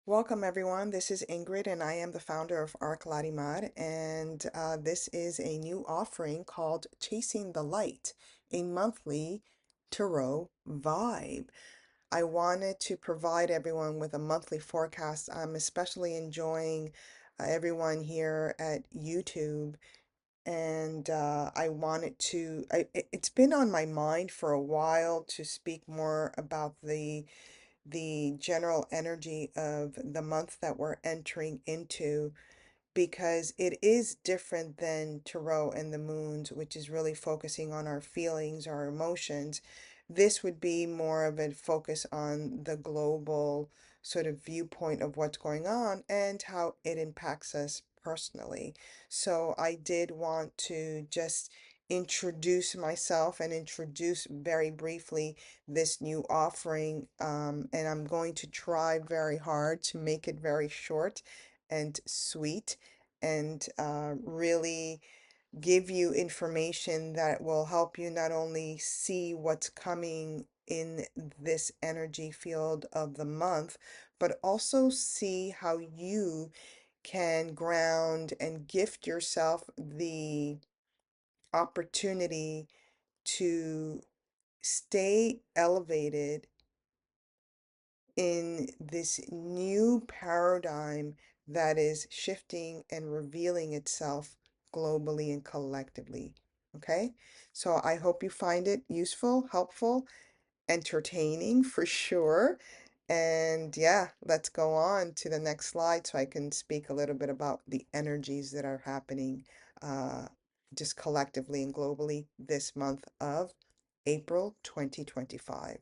Welcome, everyone. This is Ingrid, and I am the founder of Larimar. And this is a new offering called Chasing the Light, a monthly tarot vibe. I wanted to provide everyone with a monthly forecast. I'm especially enjoying everyone here at YouTube, and I wanted to. It's been on my mind for a while to speak more about the general energy of the month that we're entering into, because it is different than Tarot and the Moons, which is really focusing on our feelings, our emotions. This would be more of a focus on the global sort of viewpoint of what's going on and how it impacts us personally. So I did want to just introduce myself and introduce very briefly this new offering. And I'm going to try very hard to make it very short and sweet, and really give you information that will help you not only see what's coming in this energy field of the month, but also see how you can ground and gift yourself the opportunity to stay elevated in this new paradigm that is shifting and revealing itself globally and collectively. Okay, so I hope you find it useful, helpful, entertaining for sure. And yeah, let's go on to the next slide so I can speak a little bit about the energies that are happening uh, just collectively and globally this month of April 2025.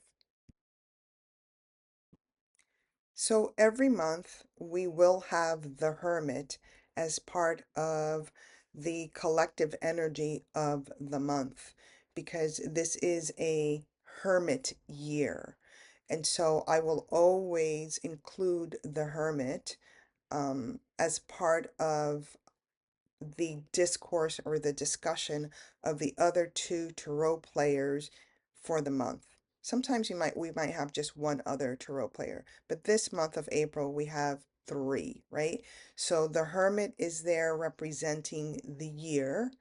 So every month we will have the Hermit as part of the collective energy of the month, because this is a Hermit year. And so I will always include the Hermit as part of the discourse or the discussion of the other two tarot players for the month. Sometimes we might have just one other tarot player, but this month of April we have three, right? So the Hermit is there representing the year,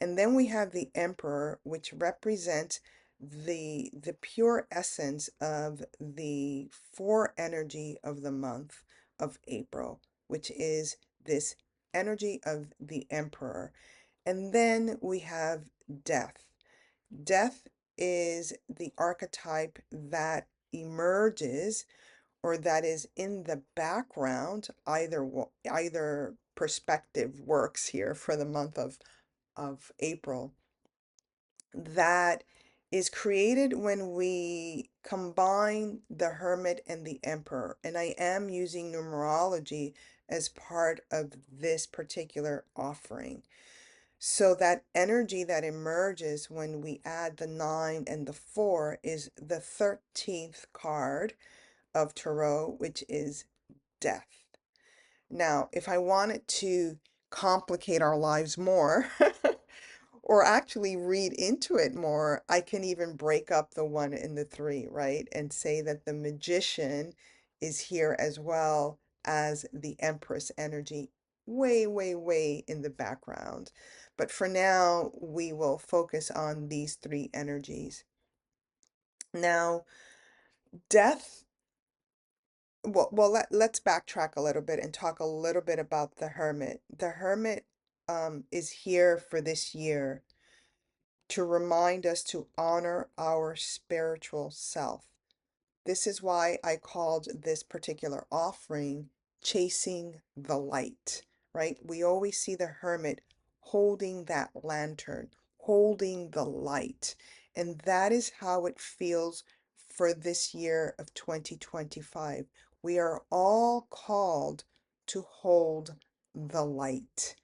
and then we have the Emperor, which represents the pure essence of the four energy of the month of April, which is this energy of the Emperor. And then we have Death. Death is the archetype that emerges, or that is in the background. Either perspective works here for the month of April, that is created when we combine the Hermit and the Emperor. And I am using numerology as part of this particular offering. So that energy that emerges when we add the 9 and the 4 is the 13th card of Tarot, which is Death. Now, if I wanted to complicate our lives more, or actually read into it more, I can even break up the 1 and the 3, right? And say that the Magician is here as well as the Empress energy, way, way, way in the background. But for now, we will focus on these three energies. Now, Death, let's backtrack a little bit and talk a little bit about the Hermit. The Hermit is here for this year to remind us to honor our spiritual self. This is why I called this particular offering Chasing the Light, right? We always see the Hermit holding that lantern, holding the light. And that is how it feels for this year of 2025. We are all called to hold the light.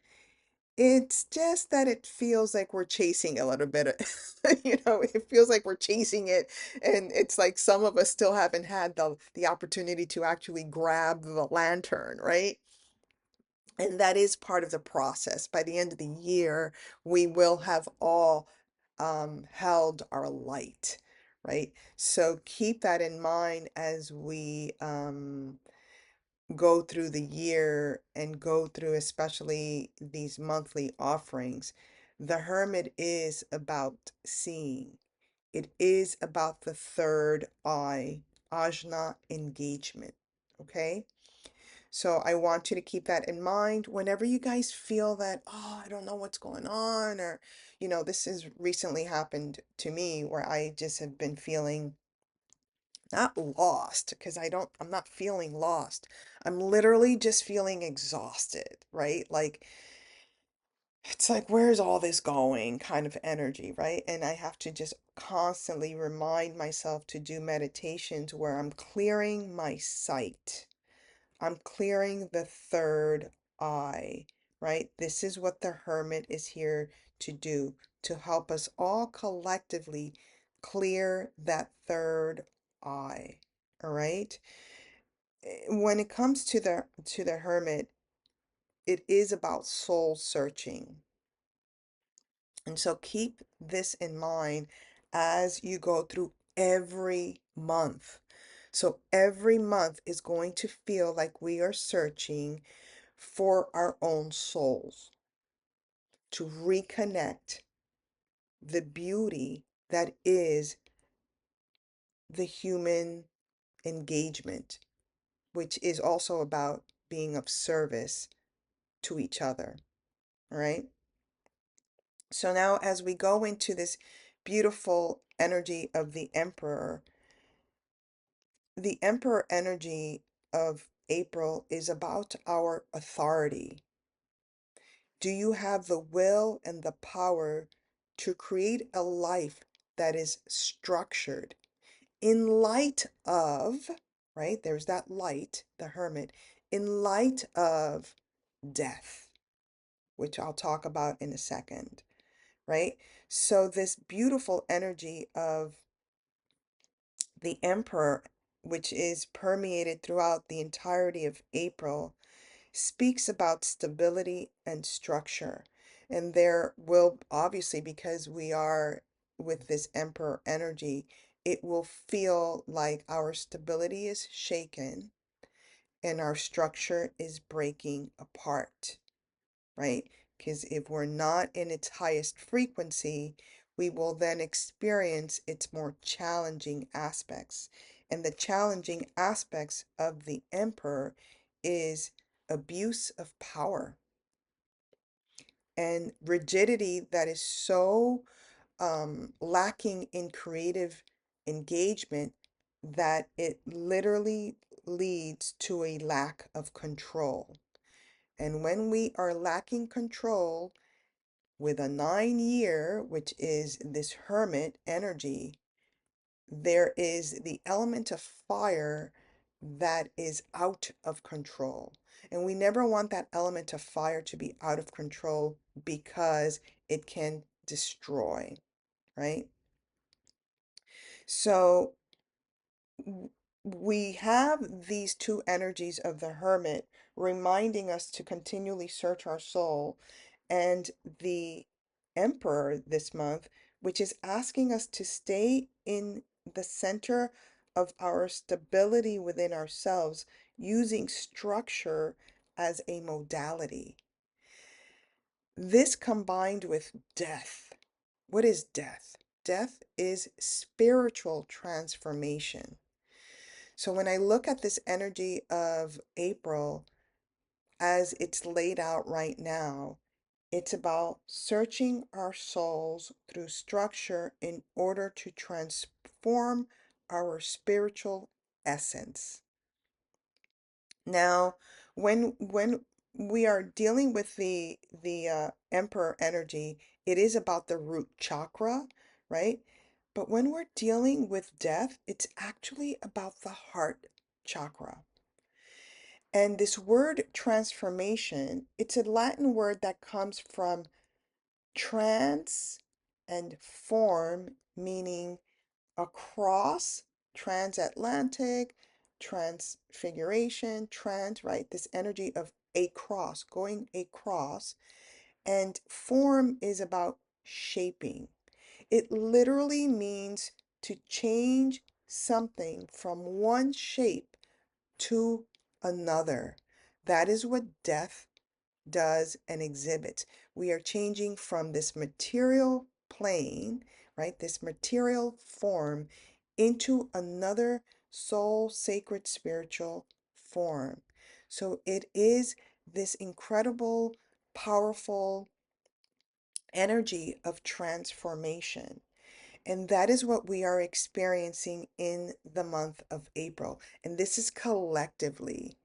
It's just that it feels like we're chasing a little bit. It feels like we're chasing it, and it's like some of us still haven't had the opportunity to actually grab the lantern, right? And that is part of the process. By the end of the year, we will have all held our light, right? So keep that in mind as we go through the year and go through especially these monthly offerings, the hermit is about seeing. It is about the third eye, ajna engagement. Okay? So I want you to keep that in mind whenever you guys feel that, oh, I don't know what's going on, or, this has recently happened to me where I just have been feeling not lost, because I'm not feeling lost. I'm literally just feeling exhausted, right? Like, it's like, where's all this going kind of energy, right? And I have to just constantly remind myself to do meditations where I'm clearing my sight. I'm clearing the third eye, right? This is what the hermit is here to do, to help us all collectively clear that third eye. All right? When it comes to the hermit, it is about soul searching. And so keep this in mind as you go through every month. So every month is going to feel like we are searching for our own souls, to reconnect the beauty that is the human engagement, which is also about being of service to each other. All right. So now, as we go into this beautiful energy of the emperor energy of April is about our authority. Do you have the will and the power to create a life that is structured in light of, right? There's that light, the hermit, in light of death, which I'll talk about in a second, right? So, this beautiful energy of the emperor, which is permeated throughout the entirety of April, speaks about stability and structure. And there will obviously, because we are with this emperor energy, it will feel like our stability is shaken and our structure is breaking apart, right? Because if we're not in its highest frequency, we will then experience its more challenging aspects. And the challenging aspects of the emperor is abuse of power and rigidity that is so lacking in creative engagement that it literally leads to a lack of control. And when we are lacking control with a 9 year, which is this hermit energy, there is the element of fire that is out of control. And we never want that element of fire to be out of control because it can destroy, right? So we have these two energies of the hermit reminding us to continually search our soul, and the emperor this month, which is asking us to stay in the center of our stability within ourselves, using structure as a modality. This combined with death. What is death? Death is spiritual transformation. So when I look at this energy of April as it's laid out right now, it's about searching our souls through structure in order to transform our spiritual essence. Now, when we are dealing with the emperor energy, it is about the root chakra, right? But when we're dealing with death, it's actually about the heart chakra. And this word transformation, it's a Latin word that comes from trans and form, meaning across, transatlantic, transfiguration, right? This energy of a cross, going across. And form is about shaping. It literally means to change something from one shape to another. That is what death does and exhibits. We are changing from this material plane, right? This material form into another soul, sacred, spiritual form. So it is this incredible, powerful energy of transformation. And that is what we are experiencing in the month of April. And this is collectively.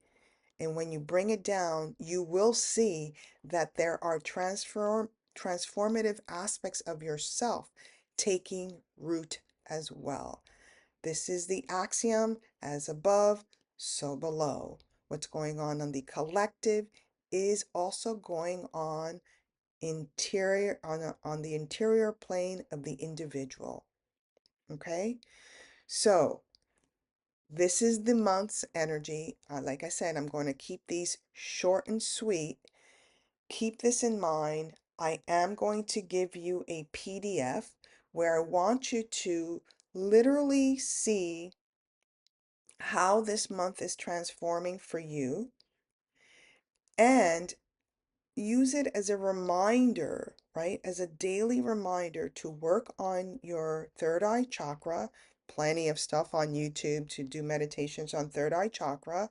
And when you bring it down, you will see that there are transformative aspects of yourself taking root as well. This is the axiom: as above, so below. What's going on the collective is also going on on the interior plane of the individual. Okay? So, this is the month's energy. Like I said, I'm going to keep these short and sweet. Keep this in mind. I am going to give you a PDF where I want you to literally see how this month is transforming for you and use it as a reminder, right? As a daily reminder to work on your third eye chakra. Plenty of stuff on YouTube to do meditations on third eye chakra.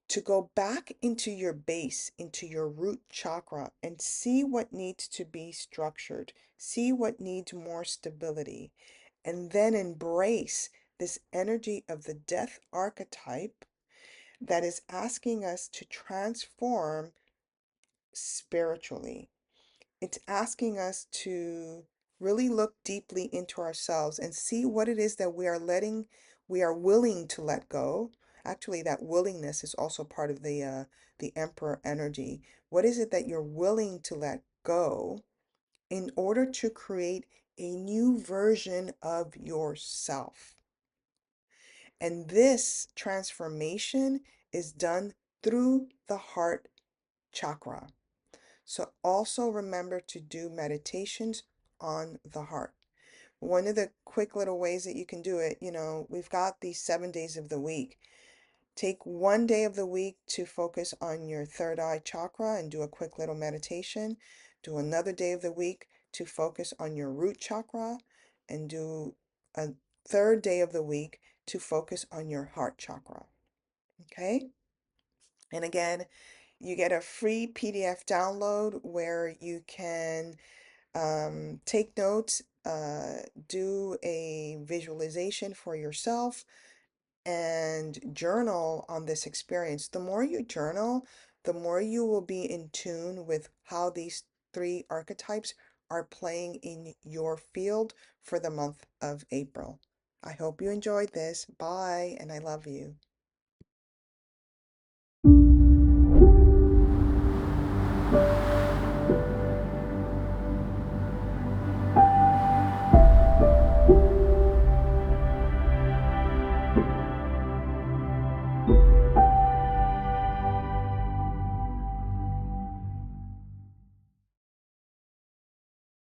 To go back into your base, into your root chakra, and see what needs to be structured, see what needs more stability, and then embrace this energy of the death archetype that is asking us to transform spiritually. It's asking us to really look deeply into ourselves and see what it is that we are willing to let go. Actually, that willingness is also part of the emperor energy. What is it that you're willing to let go in order to create a new version of yourself? And this transformation is done through the heart chakra. So also remember to do meditations on the heart. One of the quick little ways that you can do it, we've got these 7 days of the week. Take one day of the week to focus on your third eye chakra and do a quick little meditation. Do another day of the week to focus on your root chakra and do a third day of the week to focus on your heart chakra. Okay? And again, you get a free PDF download where you can take notes, do a visualization for yourself, and journal on this experience. The more you journal, the more you will be in tune with how these three archetypes are playing in your field for the month of April. I hope you enjoyed this. Bye, and I love you.